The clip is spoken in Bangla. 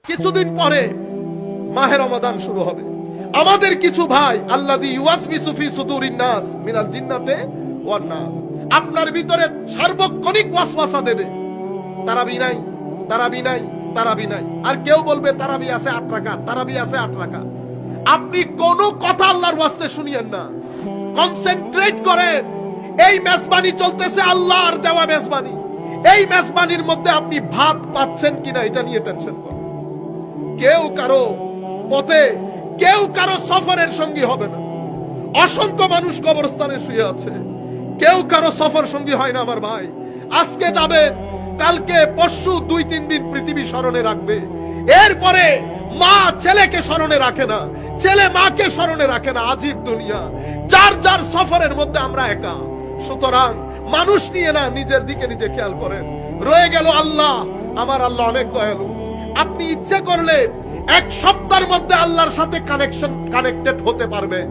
কিছুদিন পরে মাহে রমাদান শুরু হবে। আমাদের কিছু ভাই আল্লাযী ইউওয়াসবিসু ফি সুদুরিন নাস মিনাল জিন্নাতি ওয়ান নাস, আপনার ভিতরে সার্বক্ষণিক ওয়াসওয়াসা দেবে, তারাবি নাই, তারাবি নাই, তারাবি নাই। আর কেউ বলবে তারাবি আছে 8 রাকাত, তারাবি আছে 8 রাকাত। আপনি কোন কথা আল্লাহর ওয়াস্তে শুনিয়েন না, কনসেন্ট্রেট করেন। এই মেজবানি চলতেছে আল্লাহর দেওয়া মেজবানি। এই মেজবানির মধ্যে আপনি ভাত পাচ্ছেন কিনা এটা নিয়ে টেনশন করেন। কেউ কারো পথে, কেউ কারো সফরের সঙ্গী হবে না। অসংখ্য মানুষ কবরস্থানে শুয়ে আছে, কেউ কারো সফর সঙ্গী হয় না। আমার ভাই, আজকে যাবে, কালকে পরশু 2-3 দিন পৃথিবী স্মরণে রাখবে। এরপরে মা ছেলেকে স্মরণে রাখে না, ছেলে মাকে স্মরণে রাখে না। আজীব দুনিয়া, যার যার সফরের মধ্যে আমরা একা। সুতরাং মানুষ নিয়ে না, নিজের দিকে নিজে খেয়াল করেন। রয়ে গেল আল্লাহ। আমার আল্লাহ অনেক দয়ালু। আপনি ইচ্ছে করলে 1 সপ্তাহের মধ্যে আল্লাহর সাথে কানেক্টেড হতে পারবেন।